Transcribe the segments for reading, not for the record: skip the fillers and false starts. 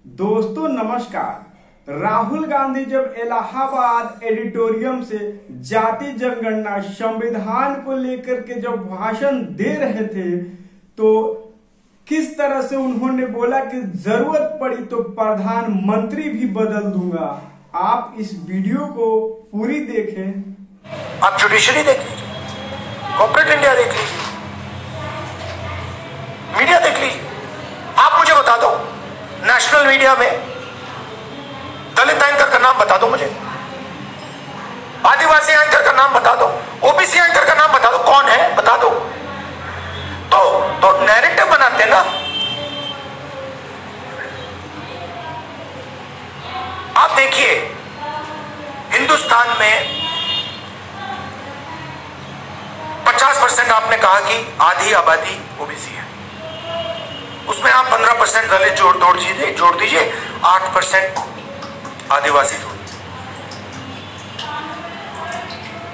दोस्तों नमस्कार। राहुल गांधी जब इलाहाबाद एडिटोरियम से जाति जनगणना संविधान को लेकर के जब भाषण दे रहे थे तो किस तरह से उन्होंने बोला कि जरूरत पड़ी तो प्रधानमंत्री भी बदल दूंगा। आप इस वीडियो को पूरी देखें। आप जुडिशरी देख लीजिए, कॉर्पोरेट इंडिया देख लीजिए, मीडिया देख लीजिए। आप मुझे बता दो, नेशनल मीडिया में दलित एंकर का नाम बता दो, मुझे आदिवासी एंकर का नाम बता दो, ओबीसी एंकर का नाम बता दो, कौन है बता दो। तो नैरेटिव बनाते ना। आप देखिए, हिंदुस्तान में 50% आपने कहा कि आधी आबादी ओबीसी है, उसमें आप 15% दलित जोड़ दीजिए, 8% आदिवासी जोड़ दीजिए।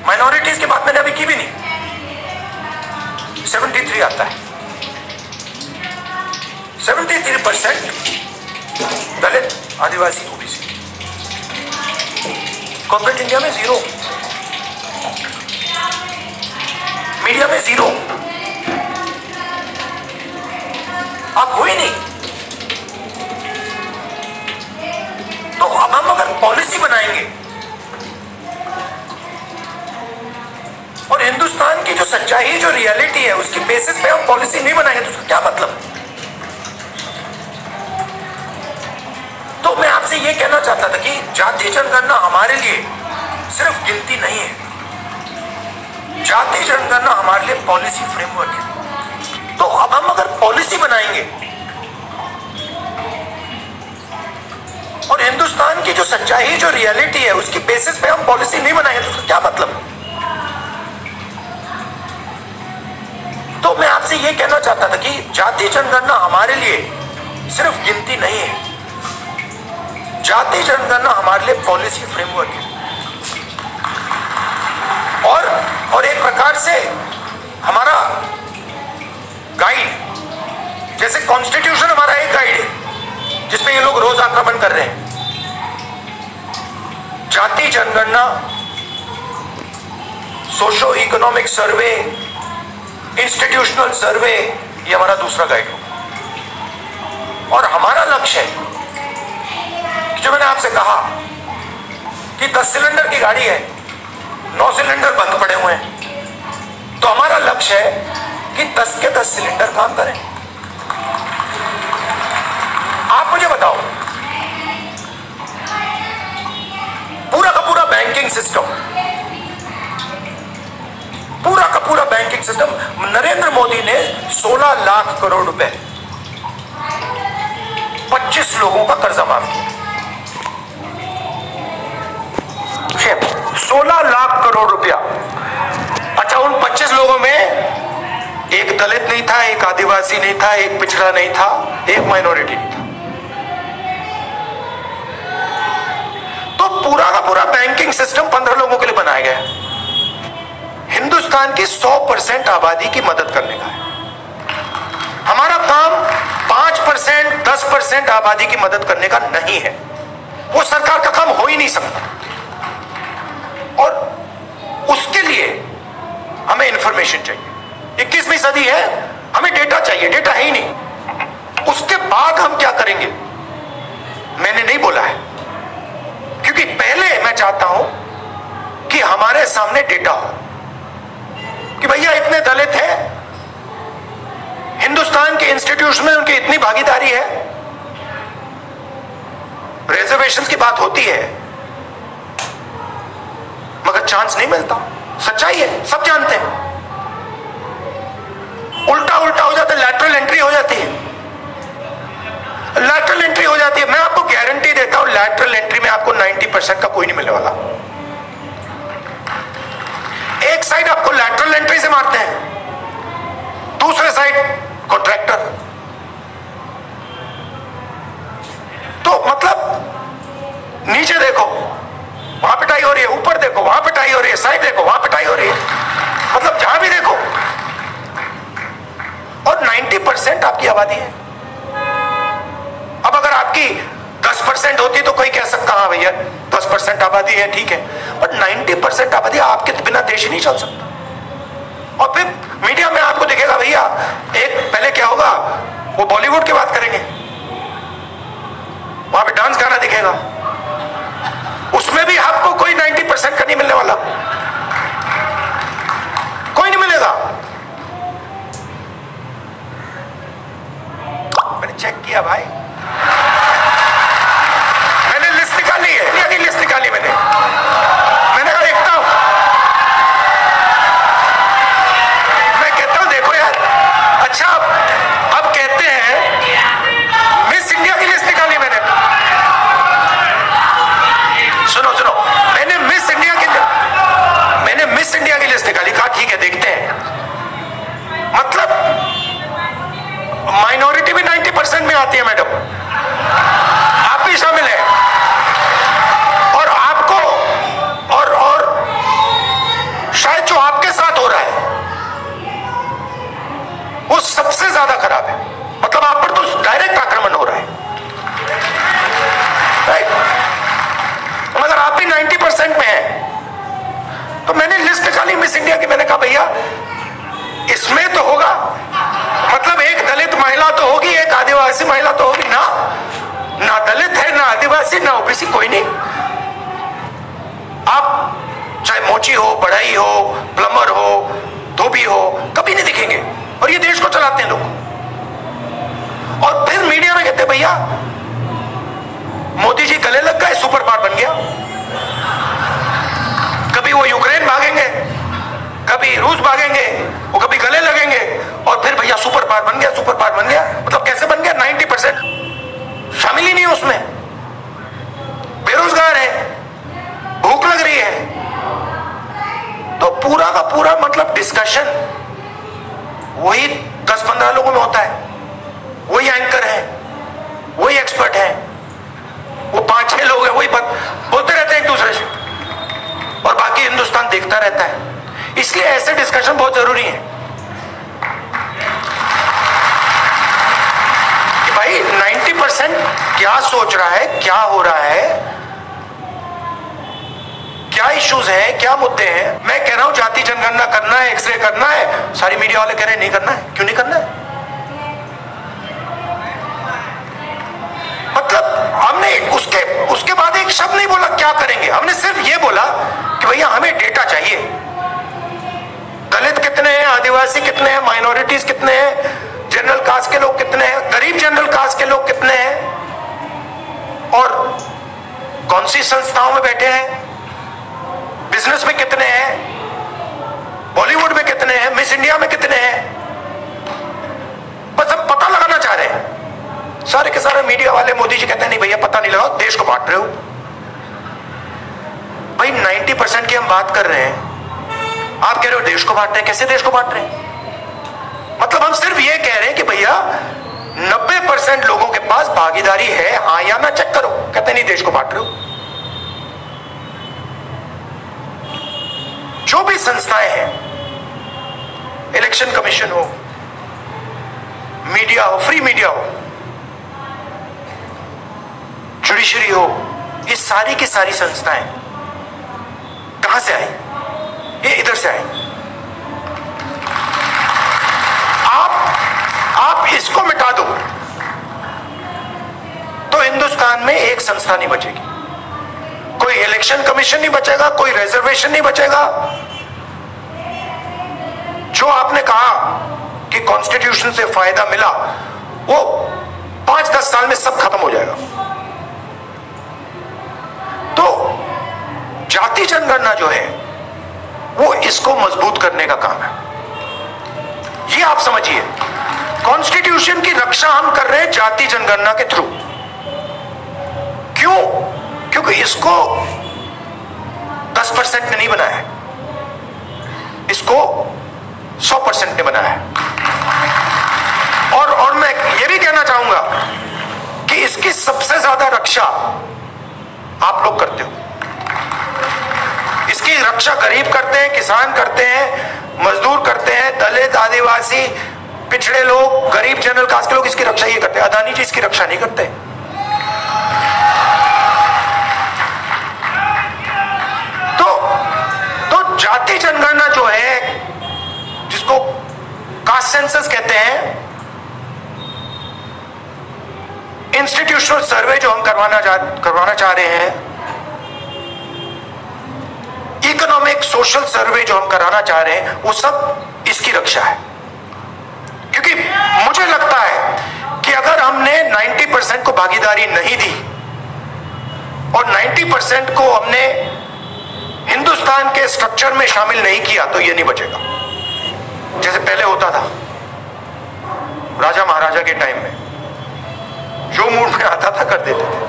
माइनॉरिटीज की बात मैंने अभी की भी नहीं। 73 आता है, 73% दलित, आदिवासी, ओबीसी। कॉर्पोरेट इंडिया में 0, मीडिया में 0। अब हुई नहीं। तो अब हम अगर पॉलिसी बनाएंगे और हिंदुस्तान की जो सच्चाई, जो रियलिटी है, उसकी बेसिस पे हम पॉलिसी नहीं बनाएंगे तो उसका क्या मतलब। तो मैं आपसे यह कहना चाहता था कि जाति जनगणना हमारे लिए सिर्फ गिनती नहीं है, जाति जनगणना हमारे लिए पॉलिसी फ्रेमवर्क है। तो अब हम अगर पॉलिसी बनाएंगे और हिंदुस्तान की जो सच्चाई, जो रियलिटी है, उसकी बेसिस पे हम पॉलिसी नहीं बनाएंगे तो उसका क्या मतलब। तो मैं आपसे यह कहना चाहता था कि जाति जनगणना हमारे लिए सिर्फ गिनती नहीं है, जाति जनगणना हमारे लिए पॉलिसी फ्रेमवर्क है। और एक प्रकार से हमारा गाइड, जैसे कॉन्स्टिट्यूशन हमारा एक गाइड है जिसमें ये लोग रोज आक्रमण कर रहे हैं। जाति जनगणना, सोशो इकोनॉमिक सर्वे, इंस्टीट्यूशनल सर्वे, ये हमारा दूसरा गाइड होगा। और हमारा लक्ष्य है, जो मैंने आपसे कहा कि 10 सिलेंडर की गाड़ी है, 9 सिलेंडर बंद पड़े हुए हैं, तो हमारा लक्ष्य है कि 10 के 10 सिलेंडर काम करें। आप मुझे बताओ, पूरा का पूरा बैंकिंग सिस्टम, पूरा का पूरा बैंकिंग सिस्टम, नरेंद्र मोदी ने 16 लाख करोड़ रुपए 25 लोगों का कर्जा माफ किया। 16 लाख करोड़ रुपया। अच्छा, उन 25 लोगों में एक दलित नहीं था, एक आदिवासी नहीं था, एक पिछड़ा नहीं था, एक माइनॉरिटी नहीं था। तो पूरा का पूरा बैंकिंग सिस्टम 15 लोगों के लिए बनाया गया है। हिंदुस्तान की 100% आबादी की मदद करने का है। हमारा काम 5%, 10% आबादी की मदद करने का नहीं है। वो सरकार का काम हो ही नहीं सकता। और उसके लिए हमें इंफॉर्मेशन चाहिए। 21वीं सदी है, हमें डेटा चाहिए, डेटा है ही नहीं। उसके बाद हम क्या करेंगे मैंने नहीं बोला है, क्योंकि पहले मैं चाहता हूं कि हमारे सामने डेटा हो कि भैया इतने दलित हैं, हिंदुस्तान के इंस्टीट्यूशन में उनकी इतनी भागीदारी है। रिजर्वेशंस की बात होती है मगर चांस नहीं मिलता। सच्चाई है, सब जानते हैं। उल्टा हो जाता है, लैटरल एंट्री हो जाती है, लैटरल एंट्री हो जाती है। मैं आपको गारंटी देता हूं, लैटरल एंट्री में आपको 90% का कोई नहीं मिलने वाला। एक साइड आपको लैटरल एंट्री से मारते हैं, दूसरे साइड कॉन्ट्रैक्टर। तो मतलब नीचे देखो वहां पिटाई हो रही है, ऊपर देखो वहां पिटाई हो रही है, साइड देखो वहां पिटाई हो रही है, मतलब जहां भी देखो। और 90% आपकी आबादी है। अब अगर आपकी 10% होती तो कोई कह सकता हाँ भैया 10% आबादी है ठीक है, बट 90% आबादी आपके बिना देश ही नहीं चल सकता। और फिर मीडिया में आपको दिखेगा भैया, एक पहले क्या होगा, वो बॉलीवुड की बात करेंगे, वहां पे डांस गाना दिखेगा, उसमें भी आपको कोई 90% का नहीं मिलने वाला, कोई नहीं मिलेगा। मैंने चेक किया भाई, मैंने लिस्ट निकाली है, इंडिया की लिस्ट निकाली मैंने कहा देखता हूं, मैं कहता हूं देखो यार, अच्छा अब कहते हैं मिस इंडिया की लिस्ट निकाली मैंने, सुनो मैंने मिस इंडिया की लिस्ट निकाली, कहा ठीक है देखते हैं, मतलब माइनॉरिटी भी 90% में आती है मैडम, आप भी शामिल हैं, और आपको और शायद जो आपके साथ हो रहा है वो सबसे ज्यादा खराब है, मतलब आप पर तो डायरेक्ट आक्रमण हो रहा है, राइट। अगर आप भी 90% में हैं तो मैंने लिस्ट निकाली मिस इंडिया की, मैंने कहा भैया इसमें तो होगा, मतलब एक दलित महिला तो होगी, एक आदिवासी महिला तो होगी ना दलित है, ना आदिवासी, ना ओबीसी, कोई नहीं। आप चाहे मोची हो, बढ़ई हो, प्लम्बर हो, धोबी हो, कभी नहीं दिखेंगे, और ये देश को चलाते हैं लोग। और फिर मीडिया में कहते भैया मोदी जी गले लग गए, सुपर पावर बन गया, कभी वो यूक्रेन भागेंगे, कभी रूस भागेंगे, वो कभी गले लगेंगे, और फिर भैया सुपर पावर बन गया, मतलब कैसे बन गया, 90% शामिल ही नहीं उसमें, बेरोजगार है, भूख लग रही है, तो पूरा का पूरा मतलब डिस्कशन वही 10-15 लोगों में होता है, वही एंकर है, वही एक्सपर्ट है, वो 5-6 लोग हैं, वही बोलते रहते हैं एक दूसरे से, और बाकी हिंदुस्तान देखता रहता है। इसलिए ऐसे डिस्कशन बहुत जरूरी है कि भाई 90% क्या सोच रहा है, क्या हो रहा है, क्या इश्यूज हैं, क्या मुद्दे हैं। मैं कह रहा हूं जाति जनगणना करना है, एक्सरे करना है, सारी मीडिया वाले कह रहे हैं नहीं करना है, क्यों नहीं करना है, मतलब हमने उसके बाद एक शब्द नहीं बोला क्या करेंगे, हमने सिर्फ ये बोला कि भैया हमें डेटा चाहिए, दलित कितने हैं, आदिवासी कितने हैं, माइनॉरिटीज कितने हैं, जनरल कास्ट के लोग कितने हैं, गरीब जनरल कास्ट के लोग कितने हैं, और कौन सी संस्थाओं में बैठे हैं, बिजनेस में कितने हैं, बॉलीवुड में कितने हैं, मिस इंडिया में कितने हैं, बस हम पता लगाना चाह रहे हैं। सारे के सारे मीडिया वाले, मोदी जी कहते हैं नहीं भैया पता नहीं लगाओ, देश को बांट रहे हो। भाई 90% की हम बात कर रहे हैं, आप कह रहे हो देश को बांट रहे हैं, कैसे देश को बांट रहे हैं, मतलब हम सिर्फ ये कह रहे हैं कि भैया 90% लोगों के पास भागीदारी है, हाँ या ना चेक करो, कहते नहीं देश को बांट रहे हो। जो भी संस्थाएं हैं, इलेक्शन कमीशन हो, मीडिया हो, फ्री मीडिया हो, जुडिशरी हो, ये सारी की सारी संस्थाएं कहां से आई, ये इधर से आई। आप इसको मिटा दो तो हिंदुस्तान में एक संस्था नहीं बचेगी, कोई इलेक्शन कमीशन नहीं बचेगा, कोई रिजर्वेशन नहीं बचेगा। जो आपने कहा कि कॉन्स्टिट्यूशन से फायदा मिला, वो 5-10 साल में सब खत्म हो जाएगा। तो जाति जनगणना जो है वो इसको मजबूत करने का काम है, ये आप समझिए। कॉन्स्टिट्यूशन की रक्षा हम कर रहे हैं जाति जनगणना के थ्रू। क्यों? क्योंकि इसको 10% ने नहीं बनाया है, इसको 100% ने बनाया है। और मैं ये भी कहना चाहूंगा कि इसकी सबसे ज्यादा रक्षा आप लोग करते हो। इसकी रक्षा गरीब करते हैं, किसान करते हैं, मजदूर करते हैं, दलित, आदिवासी, पिछड़े लोग, गरीब जनरल कास्ट के लोग इसकी रक्षा ये करते हैं। अदानी जी इसकी रक्षा नहीं करते। इंस्टीट्यूशनल सर्वे जो हम करवाना चाह रहे हैं, इकोनॉमिक सोशल सर्वे जो हम कराना चाह रहे हैं, वो सब इसकी रक्षा है। क्योंकि मुझे लगता है कि अगर हमने 90% को भागीदारी नहीं दी और 90% को हमने हिंदुस्तान के स्ट्रक्चर में शामिल नहीं किया, तो ये नहीं बचेगा। जैसे पहले होता था राजा महाराजा के टाइम में, जो मूड में आता था कर देते थे।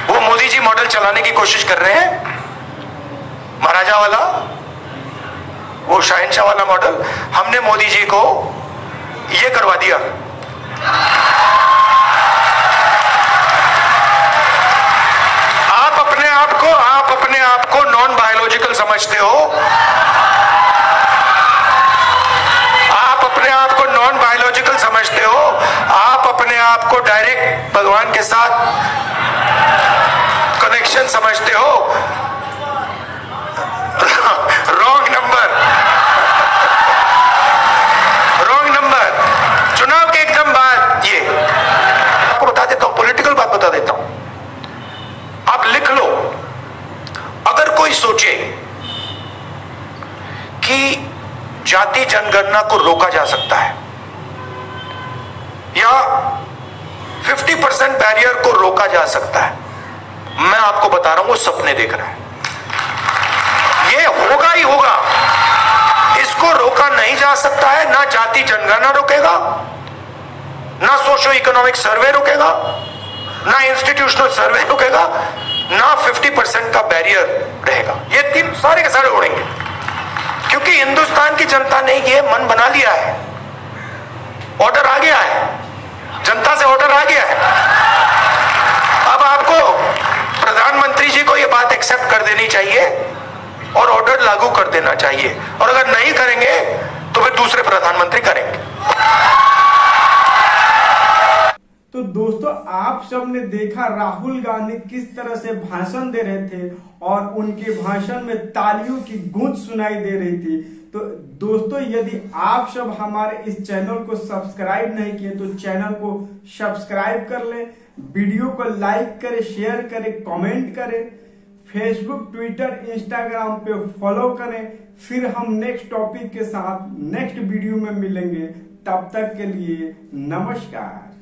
वो मोदी जी मॉडल चलाने की कोशिश कर रहे हैं, महाराजा वाला, वो शहंशाह वाला मॉडल। हमने मोदी जी को ये करवा दिया। आप अपने आप को नॉन बायोलॉजिकल समझते हो, आप अपने आप को नॉन बायोलॉजिकल समझते हो, आप अपने आप को डायरेक्ट भगवान के साथ कनेक्शन समझते हो। Wrong number. चुनाव के एकदम बाद ये आपको बता देता हूं, पॉलिटिकल बात बता देता हूं, आप लिख लो। अगर कोई सोचे कि जाति जनगणना को रोका जा सकता है या 50% बैरियर को रोका जा सकता है, मैं आपको बता रहा हूं वो सपने देख रहा है। ये होगा ही होगा, इसको रोका नहीं जा सकता है। ना जाति जनगणना रोकेगा, ना सोशो इकोनॉमिक सर्वे रोकेगा, ना इंस्टीट्यूशनल सर्वे रोकेगा, ना 50% का बैरियर रहेगा। ये तीन सारे के सारे उड़ेंगे, क्योंकि हिंदुस्तान की जनता ने ये मन बना लिया है। ऑर्डर आ गया है, जनता से ऑर्डर आ गया है। अब आपको प्रधानमंत्री जी को ये बात एक्सेप्ट कर देनी चाहिए और ऑर्डर लागू कर देना चाहिए, और अगर नहीं करेंगे तो फिर दूसरे प्रधानमंत्री करेंगे। तो दोस्तों, आप सब ने देखा राहुल गांधी किस तरह से भाषण दे रहे थे और उनके भाषण में तालियों की गूंज सुनाई दे रही थी। तो दोस्तों, यदि आप सब हमारे इस चैनल को सब्सक्राइब नहीं किए तो चैनल को सब्सक्राइब कर लें, वीडियो को लाइक करें, शेयर करें, कमेंट करें, फेसबुक, ट्विटर, इंस्टाग्राम पे फॉलो करें। फिर हम नेक्स्ट टॉपिक के साथ नेक्स्ट वीडियो में मिलेंगे। तब तक के लिए नमस्कार।